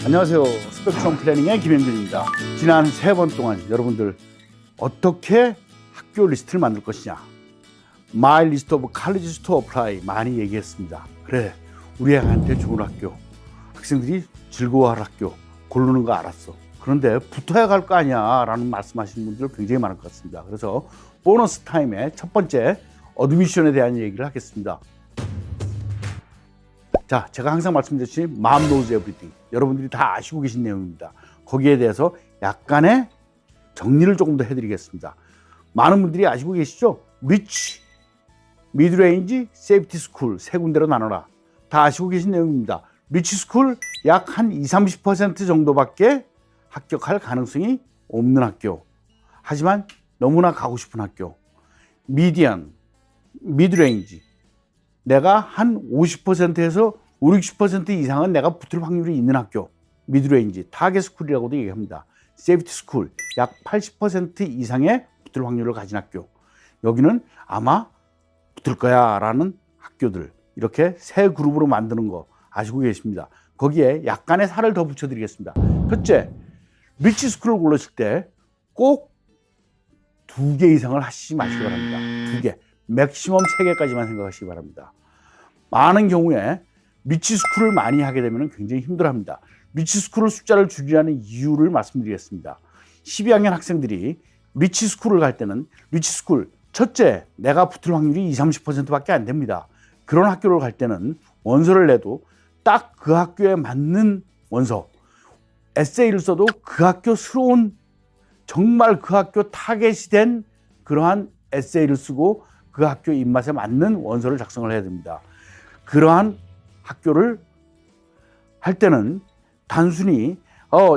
안녕하세요. 스펙트럼 플래닝의 김영준입니다. 지난 3번 동안 여러분들 어떻게 학교 리스트를 만들 것이냐, My List of Colleges to Apply 많이 얘기했습니다. 그래, 우리 애한테 좋은 학교, 학생들이 즐거워할 학교 고르는 거 알았어. 그런데 붙어야 갈 거 아니야 라는 말씀하시는 분들 굉장히 많을 것 같습니다. 그래서 보너스 타임의 첫 번째 어드미션에 대한 얘기를 하겠습니다. 자, 제가 항상 말씀드렸듯이 Mom knows everything. 여러분들이 다 아시고 계신 내용입니다. 거기에 대해서 약간의 정리를 조금 더 해드리겠습니다. 많은 분들이 아시고 계시죠? Rich, Mid-range, Safety School 세 군데로 나눠라. 다 아시고 계신 내용입니다. Rich School 약 한 20-30% 정도밖에 합격할 가능성이 없는 학교. 하지만 너무나 가고 싶은 학교. Median, Mid-range. 내가 한 50%에서 50-60% 이상은 내가 붙을 확률이 있는 학교. 미드레인지, 타겟 스쿨이라고도 얘기합니다. 세이프티 스쿨, 약 80% 이상의 붙을 확률을 가진 학교. 여기는 아마 붙을 거야 라는 학교들. 이렇게 세 그룹으로 만드는 거 아시고 계십니다. 거기에 약간의 살을 더 붙여드리겠습니다. 첫째, 리치 스쿨을 고르실 때 꼭 2개 이상을 하시지 마시기 바랍니다. 2개. 맥시멈 3개까지만 생각하시기 바랍니다. 많은 경우에 리치 스쿨을 많이 하게 되면 굉장히 힘들어합니다. 리치 스쿨을 숫자를 줄이라는 이유를 말씀드리겠습니다. 12학년 학생들이 리치 스쿨을 갈 때는 리치 스쿨, 첫째, 내가 붙을 확률이 20-30%밖에 안 됩니다. 그런 학교를 갈 때는 원서를 내도 딱 그 학교에 맞는 원서, 에세이를 써도 그 학교스러운, 정말 그 학교 타겟이 된 그러한 에세이를 쓰고 그 학교 입맛에 맞는 원서를 작성을 해야 됩니다. 그러한 학교를 할 때는 단순히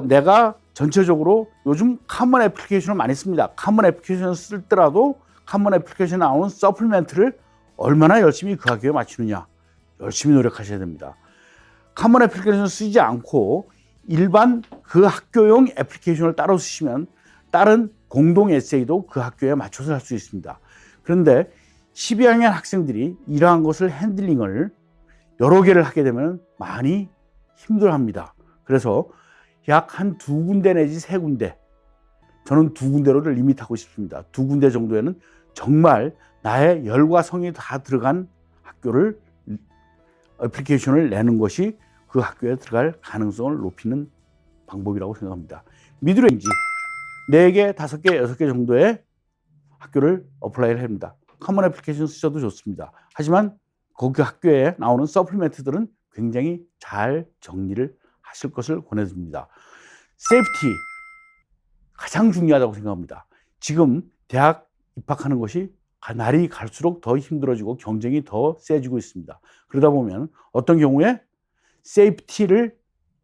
내가 전체적으로 요즘 카먼 애플리케이션을 많이 씁니다. 카먼 애플리케이션을 쓸 때라도 카먼 애플리케이션에 나오는 서플멘트를 얼마나 열심히 그 학교에 맞추느냐, 열심히 노력하셔야 됩니다. 카먼 애플리케이션을 쓰지 않고 일반 그 학교용 애플리케이션을 따로 쓰시면 다른 공동 에세이도 그 학교에 맞춰서 할 수 있습니다. 그런데 12학년 학생들이 이러한 것을 핸들링을 여러 개를 하게 되면 많이 힘들어합니다. 그래서 약 한 2군데 내지 3군데, 저는 2군데로 리밋하고 싶습니다. 2군데 정도에는 정말 나의 열과 성이 다 들어간 학교를, 애플리케이션을 내는 것이 그 학교에 들어갈 가능성을 높이는 방법이라고 생각합니다. 미드레인지 4개, 5개, 6개 정도의 학교를 어플라이를 합니다. 커먼 애플리케이션 쓰셔도 좋습니다. 하지만 거기 학교에 나오는 서플리멘트들은 굉장히 잘 정리를 하실 것을 권해드립니다. 세이프티 가장 중요하다고 생각합니다. 지금 대학 입학하는 것이 날이 갈수록 더 힘들어지고 경쟁이 더 세지고 있습니다. 그러다 보면 어떤 경우에 세이프티를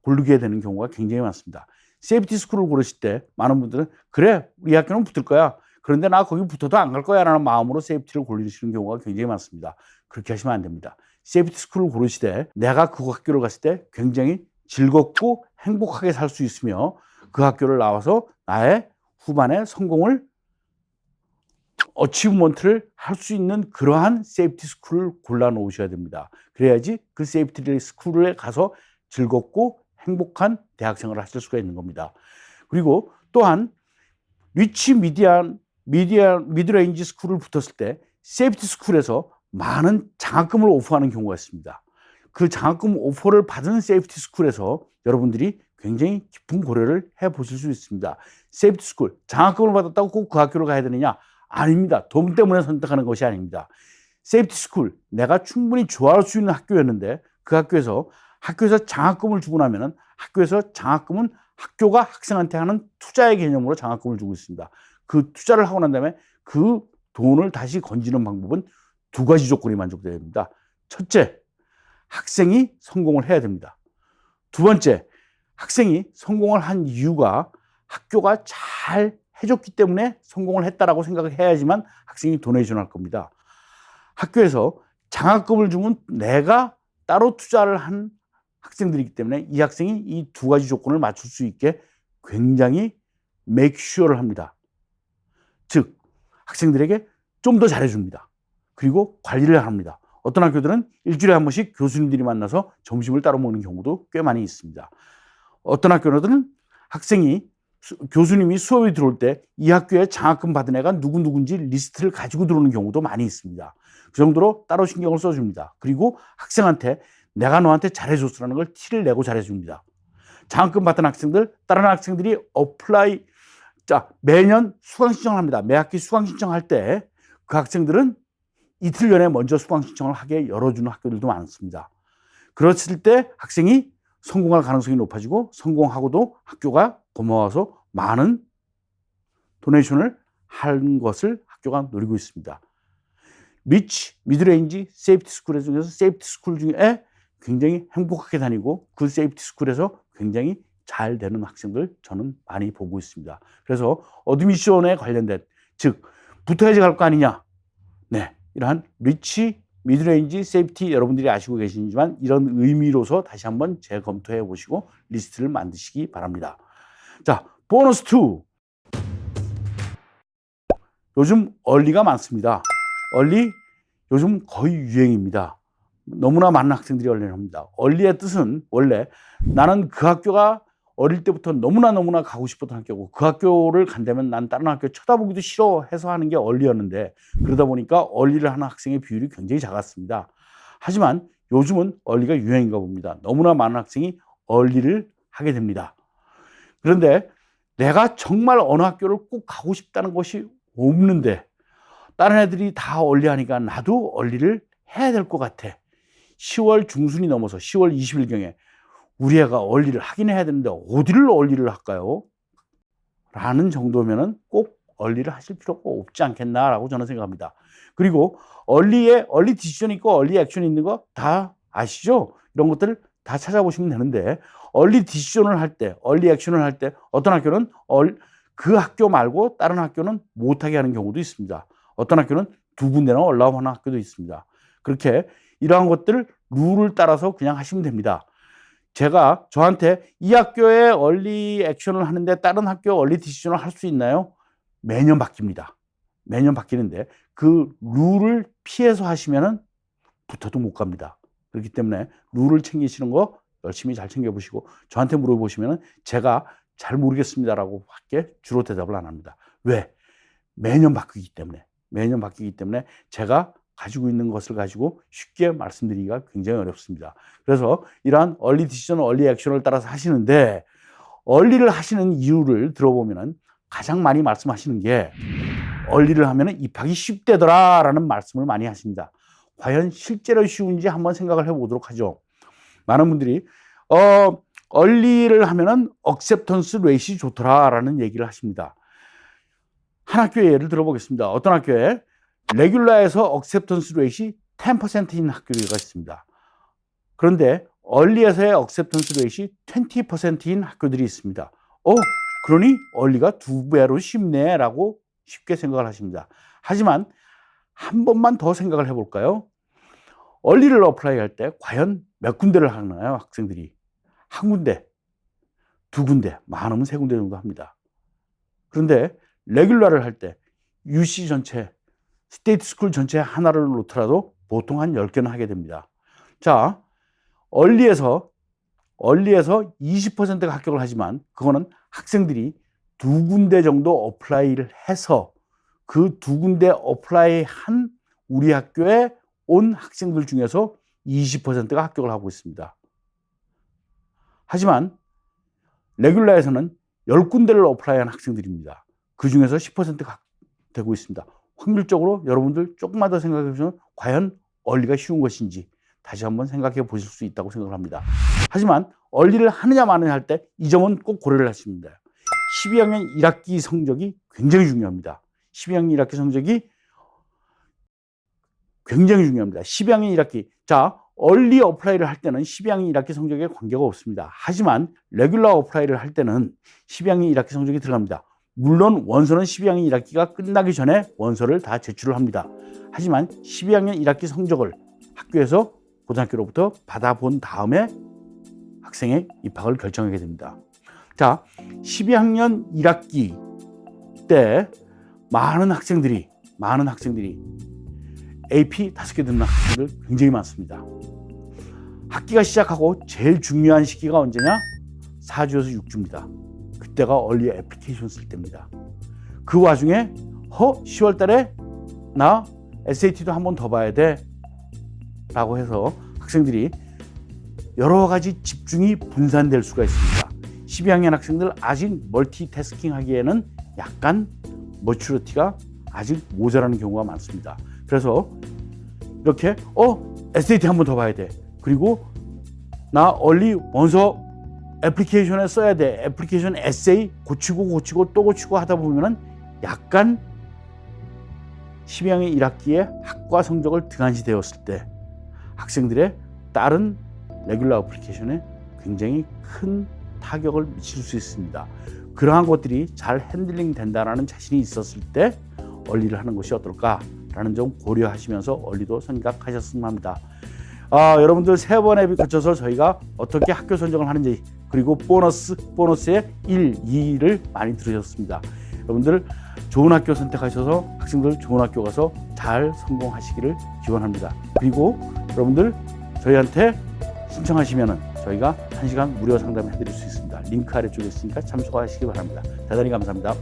고르게 되는 경우가 굉장히 많습니다. 세이프티 스쿨을 고르실 때 많은 분들은 그래, 우리 학교는 붙을 거야. 그런데 나 거기 붙어도 안 갈 거야 라는 마음으로 세이프티를 고르시는 경우가 굉장히 많습니다. 그렇게 하시면 안 됩니다. 세이프티 스쿨을 고르시되 내가 그 학교를 갔을 때 굉장히 즐겁고 행복하게 살 수 있으며 그 학교를 나와서 나의 후반에 성공을, 어치브먼트를 할 수 있는 그러한 세이프티 스쿨을 골라 놓으셔야 됩니다. 그래야지 그 세이프티 스쿨에 가서 즐겁고 행복한 대학생활을 하실 수가 있는 겁니다. 그리고 또한 리치 미드레인지 스쿨을 붙었을 때 세이프티 스쿨에서 많은 장학금을 오퍼하는 경우가 있습니다. 그 장학금 오퍼를 받은 세이프티 스쿨에서 여러분들이 굉장히 깊은 고려를 해보실 수 있습니다. 세이프티 스쿨, 장학금을 받았다고 꼭 그 학교를 가야 되느냐? 아닙니다. 돈 때문에 선택하는 것이 아닙니다. 세이프티 스쿨, 내가 충분히 좋아할 수 있는 학교였는데 그 학교에서 장학금을 주고 나면은 학교에서 장학금은 학교가 학생한테 하는 투자의 개념으로 장학금을 주고 있습니다. 그 투자를 하고 난 다음에 그 돈을 다시 건지는 방법은 2가지 조건이 만족돼야 됩니다. 첫째, 학생이 성공을 해야 됩니다. 2번째, 학생이 성공을 한 이유가 학교가 잘 해줬기 때문에 성공을 했다라고 생각을 해야지만 학생이 도네이션 할 겁니다. 학교에서 장학금을 주면 내가 따로 투자를 한 학생들이기 때문에 이 학생이 이 2가지 조건을 맞출 수 있게 굉장히 make sure를 합니다. 즉, 학생들에게 좀 더 잘해줍니다. 그리고 관리를 합니다. 어떤 학교들은 일주일에 한 번씩 교수님들이 만나서 점심을 따로 먹는 경우도 꽤 많이 있습니다. 어떤 학교는 학생이 교수님이 수업이 들어올 때 이 학교에 장학금 받은 애가 누구누군지 리스트를 가지고 들어오는 경우도 많이 있습니다. 그 정도로 따로 신경을 써줍니다. 그리고 학생한테 내가 너한테 잘해줬으라는 걸 티를 내고 잘해줍니다. 장학금 받은 학생들, 다른 학생들이 어플라이, 자, 매년 수강 신청을 합니다. 매 학기 수강 신청할 때 그 학생들은 이틀 전에 먼저 수강 신청을 하게 열어주는 학교들도 많습니다. 그랬을 때 학생이 성공할 가능성이 높아지고 성공하고도 학교가 고마워서 많은 도네이션을 하는 것을 학교가 노리고 있습니다. 리치, 미드레인지, 세이프티 스쿨 중에서 세이프티 스쿨 중에 굉장히 행복하게 다니고 그 세이프티 스쿨에서 굉장히 잘 되는 학생들 저는 많이 보고 있습니다. 그래서 어드미션에 관련된, 즉 붙어야지 갈 거 아니냐. 네, 이러한 리치, 미드레인지, 세이프티 여러분들이 아시고 계시지만 이런 의미로서 다시 한번 재검토해 보시고 리스트를 만드시기 바랍니다. 자, 보너스 2. 요즘 얼리가 많습니다. 얼리 요즘 거의 유행입니다. 너무나 많은 학생들이 얼리를 합니다. 얼리의 뜻은 원래 나는 그 학교가 어릴 때부터 너무나 가고 싶었던 학교고 그 학교를 간다면 난 다른 학교 쳐다보기도 싫어해서 하는 게 얼리였는데 그러다 보니까 얼리를 하는 학생의 비율이 굉장히 작았습니다. 하지만 요즘은 얼리가 유행인가 봅니다. 너무나 많은 학생이 얼리를 하게 됩니다. 그런데 내가 정말 어느 학교를 꼭 가고 싶다는 것이 없는데 다른 애들이 다 얼리하니까 나도 얼리를 해야 될 것 같아. 10월 중순이 넘어서 10월 20일경에 우리 애가 얼리를 하긴 해야 되는데 어디를 얼리를 할까요? 라는 정도면은 꼭 얼리를 하실 필요가 없지 않겠나라고 저는 생각합니다. 그리고 얼리 디시전이 있고 얼리 액션이 있는 거 다 아시죠? 이런 것들을 다 찾아보시면 되는데 얼리 디시전을 할 때, 얼리 액션을 할 때 어떤 학교는 그 학교 말고 다른 학교는 못하게 하는 경우도 있습니다. 어떤 학교는 두 군데나 올라오는 학교도 있습니다. 그렇게 이러한 것들 룰을 따라서 그냥 하시면 됩니다. 제가 저한테 이 학교에 얼리 액션을 하는데 다른 학교 얼리 디시전을 할 수 있나요? 매년 바뀝니다. 매년 바뀌는데 그 룰을 피해서 하시면은 붙어도 못 갑니다. 그렇기 때문에 룰을 챙기시는 거 열심히 잘 챙겨보시고 저한테 물어보시면은 제가 잘 모르겠습니다라고 밖에 주로 대답을 안 합니다. 왜? 매년 바뀌기 때문에. 매년 바뀌기 때문에 제가 가지고 있는 것을 가지고 쉽게 말씀드리기가 굉장히 어렵습니다. 그래서 이러한 얼리 디시전, 얼리 액션을 따라서 하시는데 얼리를 하시는 이유를 들어보면 가장 많이 말씀하시는 게 얼리를 하면 입학이 쉽대더라 라는 말씀을 많이 하십니다. 과연 실제로 쉬운지 한번 생각을 해보도록 하죠. 많은 분들이 얼리를 하면은 억셉턴스 레이시 좋더라 라는 얘기를 하십니다. 한 학교의 예를 들어보겠습니다. 어떤 학교에 레귤라에서 억셉턴스 레이시 10%인 학교가 있습니다. 그런데 얼리에서의 억셉턴스 레이시 20%인 학교들이 있습니다. 그러니 얼리가 2배로 쉽네 라고 쉽게 생각을 하십니다. 하지만 한 번만 더 생각을 해볼까요? 얼리를 어플라이 할 때 과연 몇 군데를 하나요? 학생들이 한 군데, 두 군데, 많으면 세 군데 정도 합니다. 그런데 레귤라를 할 때 UC 전체, 스테이트 스쿨 전체 하나를 놓더라도 보통 한 10개는 하게 됩니다. 자, 얼리에서 20%가 합격을 하지만 그거는 학생들이 두 군데 정도 어플라이를 해서 그 두 군데 어플라이 한 우리 학교에 온 학생들 중에서 20%가 합격을 하고 있습니다. 하지만 레귤라에서는 10군데를 어플라이한 학생들입니다. 그 중에서 10%가 되고 있습니다. 확률적으로 여러분들 조금만 더 생각해 보시면 과연 얼리가 쉬운 것인지 다시 한번 생각해 보실 수 있다고 생각을 합니다. 하지만 얼리를 하느냐 마느냐 할 때 이 점은 꼭 고려를 하십니다. 12학년 1학기 성적이 굉장히 중요합니다. 12학년 1학기 성적이 굉장히 중요합니다. 12학년 1학기. 자, 얼리 어플라이를 할 때는 12학년 1학기 성적에 관계가 없습니다. 하지만 레귤러 어플라이를 할 때는 12학년 1학기 성적이 들어갑니다. 물론 원서는 12학년 1학기가 끝나기 전에 원서를 다 제출을 합니다. 하지만 12학년 1학기 성적을 학교에서 고등학교로부터 받아본 다음에 학생의 입학을 결정하게 됩니다. 자, 12학년 1학기 때 많은 학생들이 AP 5개 듣는 학생들 굉장히 많습니다. 학기가 시작하고 제일 중요한 시기가 언제냐? 4주에서 6주입니다. 그때가 얼리 애플리케이션 쓸 때입니다. 그 와중에 10월 달에 나 SAT도 한 번 더 봐야 돼 라고 해서 학생들이 여러 가지 집중이 분산될 수가 있습니다. 12학년 학생들 아직 멀티태스킹 하기에는 약간 머추리티가 아직 모자라는 경우가 많습니다. 그래서 이렇게 SAT 한 번 더 봐야 돼. 그리고 나 얼리 먼저 애플리케이션에 써야 돼. 애플리케이션 에세이 고치고 또 고치고 하다 보면은 약간 12학년 1학기에 학과 성적을 등한시 되었을 때 학생들의 다른 레귤러 애플리케이션에 굉장히 큰 타격을 미칠 수 있습니다. 그러한 것들이 잘 핸들링 된다는 자신이 있었을 때 얼리를 하는 것이 어떨까라는 점 고려하시면서 얼리도 생각하셨으면 합니다. 여러분들 3번 앱이 거쳐서 저희가 어떻게 학교 선정을 하는지 그리고 보너스의 1, 2를 많이 들으셨습니다. 여러분들 좋은 학교 선택하셔서 학생들 좋은 학교 가서 잘 성공하시기를 기원합니다. 그리고 여러분들 저희한테 신청하시면은 저희가 1시간 무료 상담해 드릴 수 있습니다. 링크 아래쪽에 있으니까 참석하시기 바랍니다. 대단히 감사합니다.